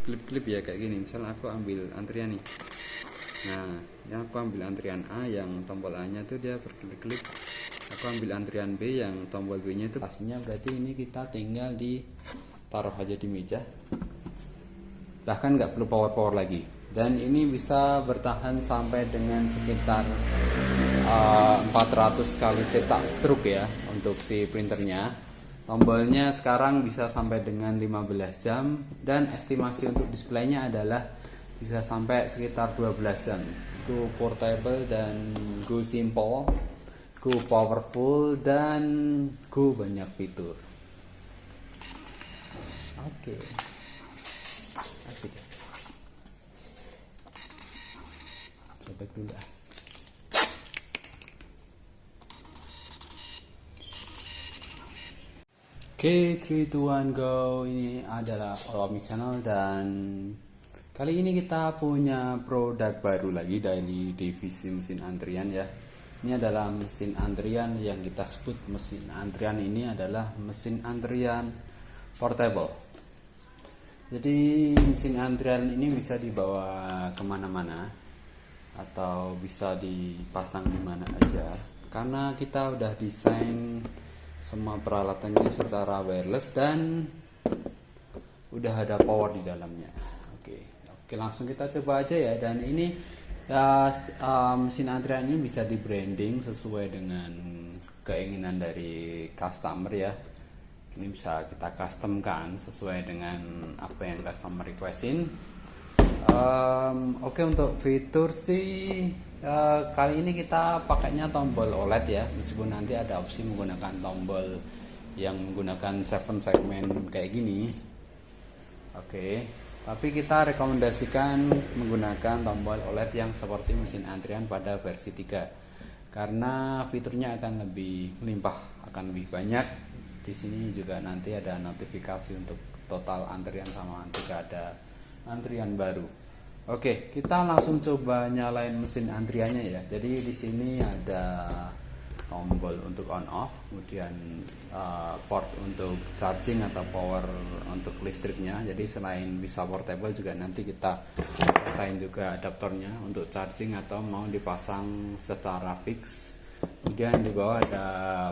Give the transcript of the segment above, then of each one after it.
berklip-klip ya kayak gini. Misal aku ambil antrian nih. Nah, yang aku ambil antrian A yang tombol A nya tuh dia berklip-klip. Aku ambil antrian B yang tombol B nya itu pastinya, berarti ini kita tinggal di taruh aja di meja. Bahkan nggak perlu power lagi. Dan ini bisa bertahan sampai dengan sekitar 400 kali cetak stroke ya untuk si printernya. Tombolnya sekarang bisa sampai dengan 15 jam dan estimasi untuk displaynya adalah bisa sampai sekitar 12 jam. Go portable dan go simple, go powerful dan go banyak fitur. Oke. Asik. Coba dulu lah. Oke, 3, 2, 1, go. Ini adalah Olomi Channel dan kali ini kita punya produk baru lagi dari divisi mesin antrian ya. Ini adalah mesin antrian yang kita sebut mesin antrian ini adalah mesin antrian portable. Jadi mesin antrian ini bisa dibawa kemana-mana atau bisa dipasang di mana aja karena kita udah desain semua peralatannya secara wireless dan udah ada power di dalamnya. Oke, langsung kita coba aja ya. Dan ini mesin antrian ini bisa di branding sesuai dengan keinginan dari customer ya. Ini bisa kita customkan sesuai dengan apa yang customer requestin. Oke, untuk fitur sih kali ini kita pakainya tombol OLED ya, meskipun nanti ada opsi menggunakan tombol yang menggunakan 7 segmen kayak gini. Oke, tapi kita rekomendasikan menggunakan tombol OLED yang seperti mesin antrian pada versi 3 karena fiturnya akan lebih melimpah, akan lebih banyak. Di sini juga nanti ada notifikasi untuk total antrian sama jika ada antrian baru. Oke, kita langsung coba nyalain mesin antriannya ya. Jadi di sini ada tombol untuk on off, kemudian port untuk charging atau power untuk listriknya. Jadi selain bisa portable juga nanti kita sertain juga adaptornya untuk charging atau mau dipasang secara fix. Kemudian di bawah ada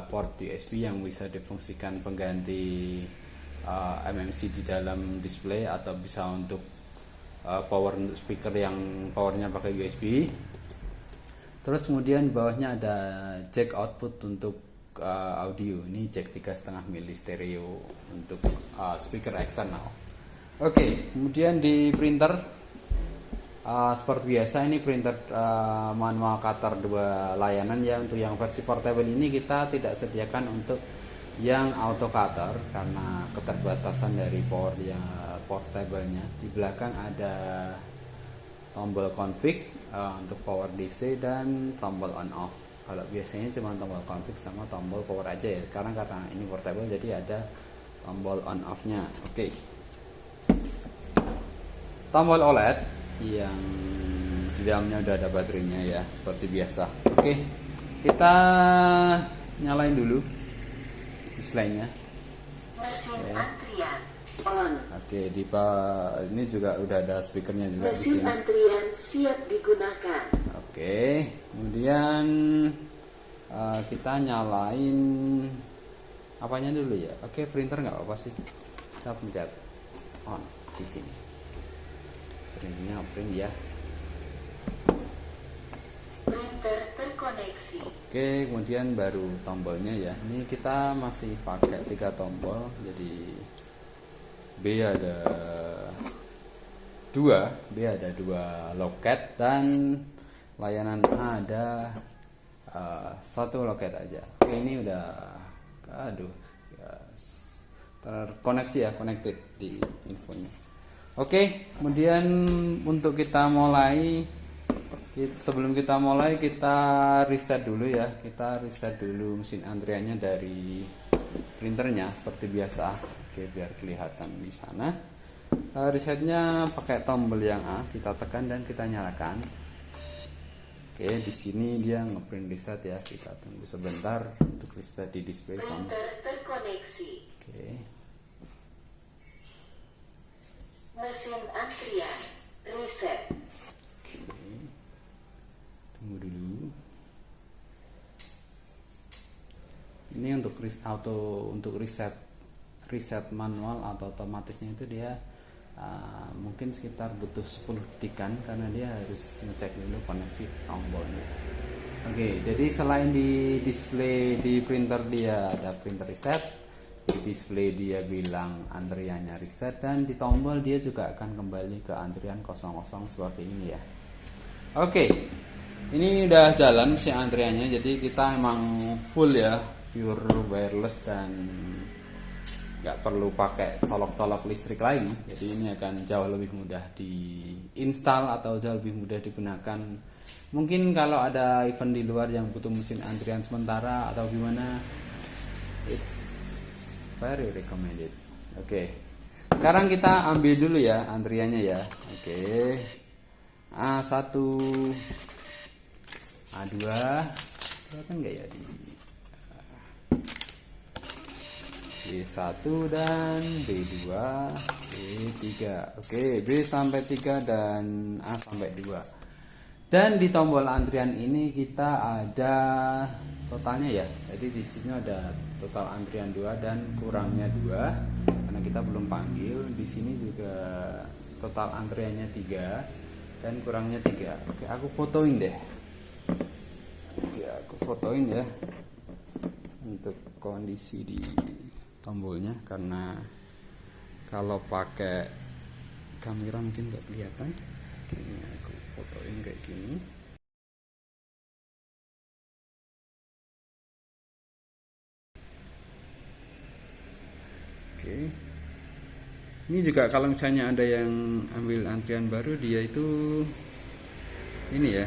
port USB yang bisa difungsikan pengganti MMC di dalam display atau bisa untuk power untuk speaker yang powernya pakai USB. Terus kemudian di bawahnya ada jack output untuk audio. Ini jack 3,5 mili stereo untuk speaker eksternal. Oke, kemudian di printer seperti biasa ini printer manual cutter 2 layanan ya. Untuk yang versi portable ini kita tidak sediakan untuk yang auto cutter karena keterbatasan dari power yang portable-nya. Di belakang ada tombol config untuk power DC dan tombol on off. Kalau biasanya cuma tombol config sama tombol power aja ya. Sekarang karena ini portable jadi ada tombol on off-nya. Oke. Tombol OLED yang di dalamnya udah ada baterainya ya, seperti biasa. Oke. Kita nyalain dulu displaynya. Mesin antrian on. Oke, ini juga udah ada speakernya juga di Mesin sini. antrian siap digunakan. Oke, kemudian kita nyalain apanya dulu ya. Oke, printer nggak apa-apa sih. Kita pencet on di sini. Printernya print ya. Printer terkoneksi. Oke, kemudian baru tombolnya ya. Ini kita masih pakai 3 tombol, jadi B ada 2 loket dan layanan A ada 1 loket aja. Oke, ini udah terkoneksi ya, connected di infonya. Oke, kemudian untuk kita mulai, sebelum kita mulai kita reset dulu ya. Kita reset dulu mesin antriannya dari printernya seperti biasa. Oke, biar kelihatan di sana. Resetnya pakai tombol yang A, kita tekan dan kita nyalakan. Oke, di sini dia ngeprint reset ya. Kita tunggu sebentar untuk reset di display sama. Printer terkoneksi. Oke. Mesin antrian. Reset. Tunggu dulu. Ini untuk reset manual atau otomatisnya itu dia mungkin sekitar butuh 10 detikan karena dia harus ngecek dulu koneksi tombolnya. Oke, jadi selain di display di printer dia ada printer reset, di display dia bilang antriannya reset, dan di tombol dia juga akan kembali ke antrian 00 seperti ini ya. Oke, ini udah jalan si antriannya, jadi kita emang full ya, pure wireless dan nggak perlu pakai colok-colok listrik lagi. Jadi ini akan jauh lebih mudah diinstal atau jauh lebih mudah digunakan. Mungkin kalau ada event di luar yang butuh mesin antrian sementara atau gimana, it's very recommended. Oke, sekarang kita ambil dulu ya antriannya ya. Oke, A1, A2, kelihatan nggak ya di B1 dan B2, B3. Oke, B sampai 3 dan A sampai 2. Dan di tombol antrian ini kita ada totalnya ya. Jadi di sini ada total antrian 2 dan kurangnya 2 karena kita belum panggil. Di sini juga total antriannya 3 dan kurangnya 3. Oke, aku fotoin deh. Oke, aku fotoin ya untuk kondisi di tombolnya, karena kalau pakai kamera mungkin nggak kelihatan. Ini aku fotoin kayak gini. Oke, ini juga kalau misalnya ada yang ambil antrian baru, dia itu ini ya,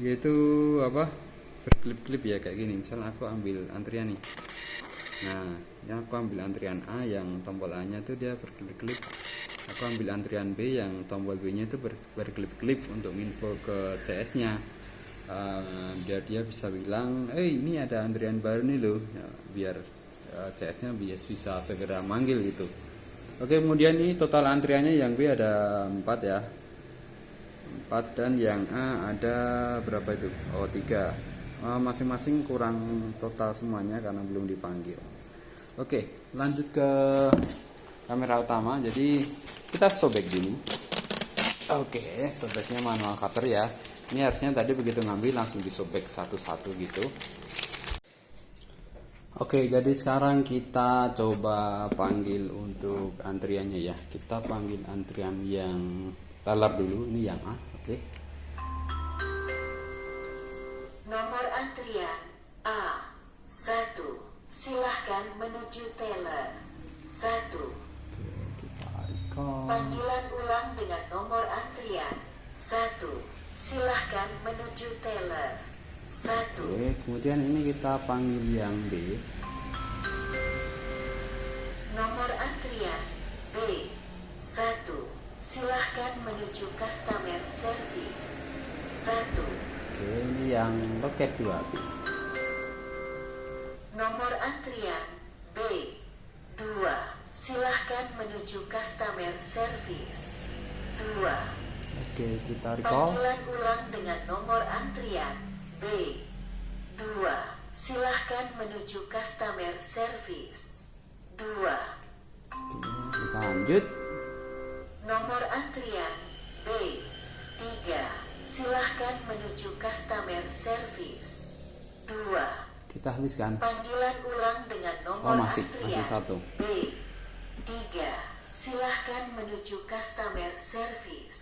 dia itu apa, berklip-klip ya kayak gini. Misalnya aku ambil antrian nih, nah yang aku ambil antrian A yang tombol A nya itu dia berklip-klip, aku ambil antrian B yang tombol B nya itu berklip-klip untuk info ke CS nya. Dia bisa bilang, ini ada antrian baru nih loh ya, biar CS nya bisa segera manggil gitu. Oke, kemudian ini total antriannya yang B ada 4 ya, 4, dan yang A ada berapa itu? 3. Masing-masing kurang total semuanya karena belum dipanggil. Oke, lanjut ke kamera utama. Jadi kita sobek dulu. Oke, sobeknya manual cutter ya. Ini harusnya tadi begitu ngambil langsung disobek satu-satu gitu. Oke, jadi sekarang kita coba panggil untuk antriannya ya. Kita panggil antrian yang teller dulu. Ini yang A. Oke. Nomor antrian A1. Silahkan menuju teller 1. Kita record. Panggilan ulang dengan nomor antrian 1. Silahkan menuju teller 1. Oke, kemudian ini kita panggil yang B. Nomor antrian B1. Silahkan menuju customer service 1. Oke, ini yang loket 2. Nomor antrian B2. Silahkan menuju customer service 2. Oke, kita recall. Panggilan ulang dengan nomor antrian B2. Silahkan menuju customer service 2. Oke, kita lanjut. Nomor antrian B3. Silahkan menuju customer service 2. Kita habiskan. Panggilan ulang dengan nomor masih antrian 1. B3. Silahkan menuju customer service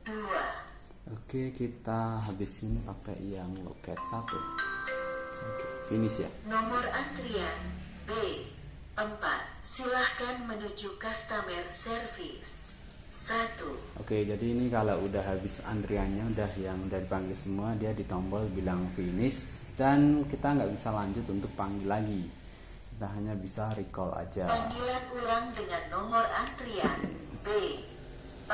2. Oke, kita habisin pakai yang loket 1. Oke, finish ya. Nomor antrian B4. Silahkan menuju customer service 1. Oke, jadi ini kalau udah habis antriannya, udah dipanggil semua, dia di tombol bilang finish, dan kita nggak bisa lanjut untuk panggil lagi. Kita hanya bisa recall aja. Panggilan ulang dengan nomor antrian B4.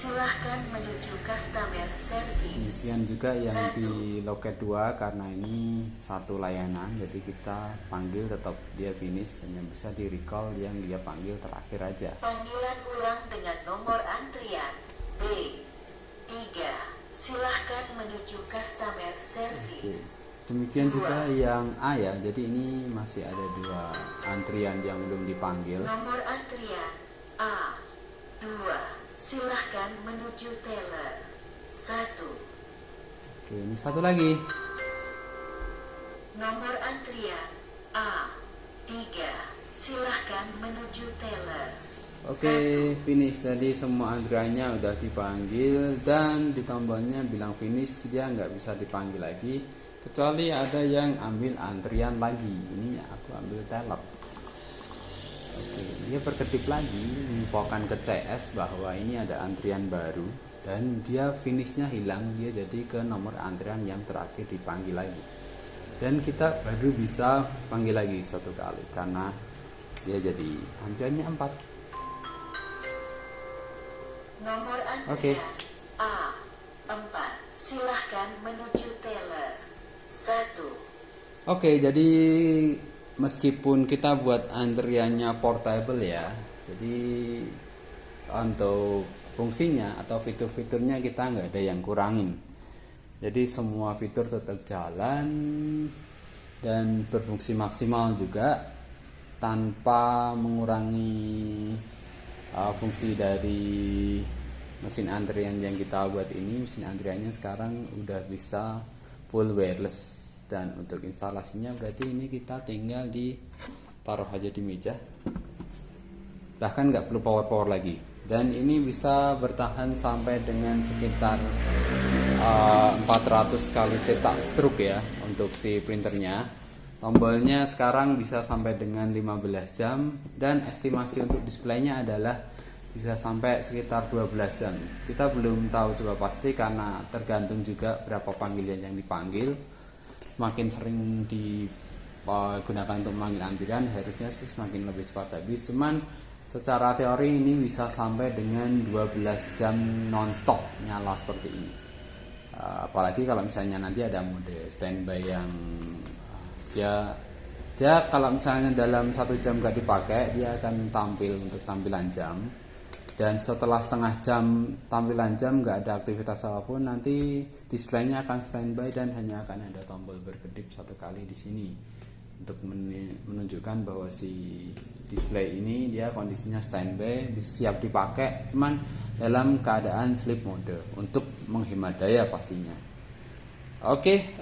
Silahkan menuju customer service. Demikian juga yang di loket 2, karena ini satu layanan, jadi kita panggil tetap dia finish, hanya bisa di recall yang dia panggil terakhir aja. Panggilan ulang dengan nomor antrian B3. Silahkan menuju customer service. Oke. Demikian juga yang A ya, jadi ini masih ada 2 antrian yang belum dipanggil. Nomor antrian A2. Silahkan menuju teller 1. Oke, ini satu lagi. Nomor antrian A3. Silahkan menuju teller. Oke, finish. Jadi semua antriannya udah dipanggil dan di tombolnya bilang finish, dia nggak bisa dipanggil lagi kecuali ada yang ambil antrian lagi. Ini aku ambil teller. Oke, dia berkedip lagi menginfokan ke CS bahwa ini ada antrian baru dan dia finishnya hilang, dia jadi ke nomor antrian yang terakhir dipanggil lagi. Dan kita baru bisa panggil lagi 1 kali karena dia jadi antriannya 4. Nomor antrian Oke. A4. Silahkan menuju teller 1. Oke, jadi meskipun kita buat antriannya portable ya, jadi untuk fungsinya atau fitur-fiturnya kita nggak ada yang kurangin. Jadi semua fitur tetap jalan dan berfungsi maksimal juga tanpa mengurangi fungsi dari mesin antrian yang kita buat ini. Mesin antriannya sekarang udah bisa full wireless. Dan untuk instalasinya berarti ini kita tinggal taruh aja di meja, bahkan nggak perlu power lagi, dan ini bisa bertahan sampai dengan sekitar 400 kali cetak stroke ya untuk si printernya. Tombolnya sekarang bisa sampai dengan 15 jam dan estimasi untuk displaynya adalah bisa sampai sekitar 12 jam. Kita belum tahu coba pasti karena tergantung juga berapa panggilan yang dipanggil. Semakin sering digunakan untuk memanggil antrian, harusnya sih semakin lebih cepat habis. Cuman secara teori ini bisa sampai dengan 12 jam non-stop nyala seperti ini. Apalagi kalau misalnya nanti ada mode standby yang dia kalau misalnya dalam 1 jam gak dipakai, dia akan tampil untuk tampilan jam. Dan setelah setengah jam tampilan jam nggak ada aktivitas apapun, nanti displaynya akan standby dan hanya akan ada tombol berkedip 1 kali di sini untuk menunjukkan bahwa si display ini dia kondisinya standby, siap dipakai, cuman dalam keadaan sleep mode untuk menghemat daya pastinya. Oke,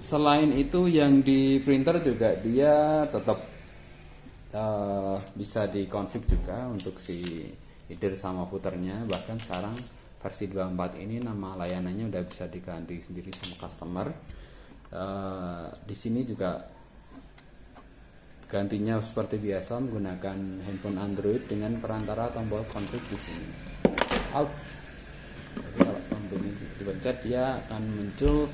selain itu yang di printer juga dia tetap bisa dikonfig juga untuk si header sama footernya. Bahkan sekarang versi 24 ini nama layanannya udah bisa diganti sendiri sama customer. Di sini juga gantinya seperti biasa menggunakan handphone Android dengan perantara tombol config di sini. Out. Jadi kalau tombol ini dipencet dia akan muncul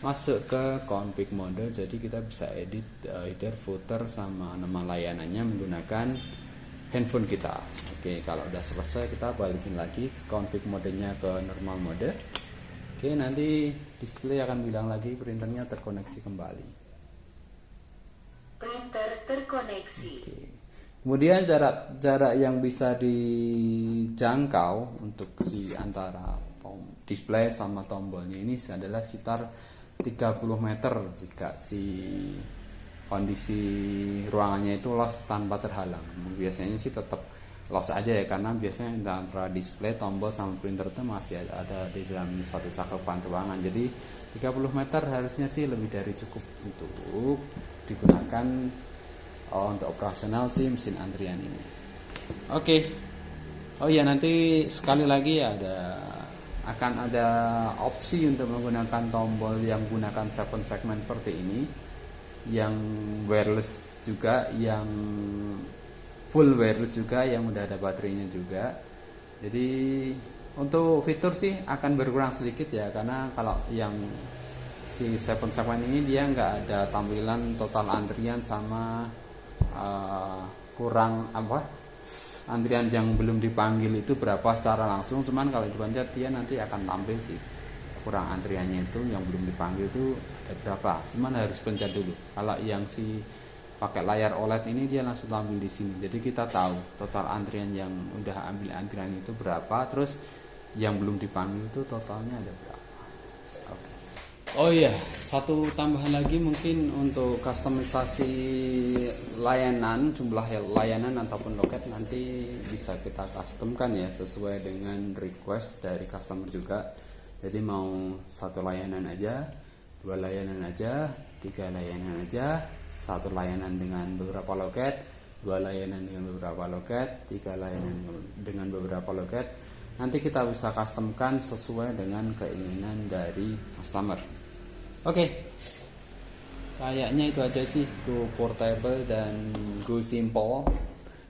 masuk ke config mode, jadi kita bisa edit header, footer sama nama layanannya menggunakan handphone kita. Oke, kalau udah selesai kita balikin lagi config modenya ke normal mode. Oke, nanti display akan bilang lagi printernya terkoneksi kembali. Printer terkoneksi. Oke. Kemudian jarak yang bisa dijangkau untuk si antara display sama tombolnya ini adalah sekitar 30 meter jika si kondisi ruangannya itu los tanpa terhalang. Biasanya sih tetap los aja ya, karena biasanya antara display, tombol sama printer itu masih ada di dalam satu cakupan ruangan. Jadi 30 meter harusnya sih lebih dari cukup untuk digunakan untuk operasional si mesin antrian ini. Oke. Oh ya, nanti sekali lagi ya akan ada opsi untuk menggunakan tombol yang menggunakan 7 segment seperti ini, yang wireless juga, yang full wireless juga, yang udah ada baterainya juga. Jadi untuk fitur sih akan berkurang sedikit ya, karena kalau yang si 7 segment ini dia nggak ada tampilan total antrian sama kurang antrian yang belum dipanggil itu berapa secara langsung, cuman kalau dipencet dia nanti akan tampil sih kurang antriannya itu yang belum dipanggil itu ada berapa, cuman harus pencet dulu. Kalau yang si pakai layar OLED ini dia langsung tampil di sini, jadi kita tahu total antrian yang udah ambil antrian itu berapa, terus yang belum dipanggil itu totalnya ada berapa. Oke. Oh iya, satu tambahan lagi mungkin untuk kustomisasi layanan, jumlah layanan ataupun loket nanti bisa kita customkan ya sesuai dengan request dari customer juga. Jadi mau satu layanan aja, dua layanan aja, tiga layanan aja, satu layanan dengan beberapa loket, dua layanan dengan beberapa loket, tiga layanan dengan beberapa loket. Nanti kita bisa customkan sesuai dengan keinginan dari customer. Oke, kayaknya itu aja sih. Go portable dan go simple,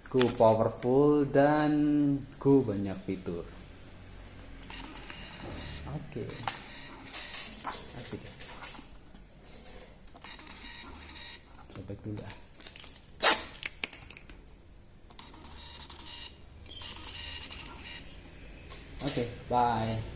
go powerful dan go banyak fitur. Oke, asik ya. Sobek dulu ya. Oke, bye.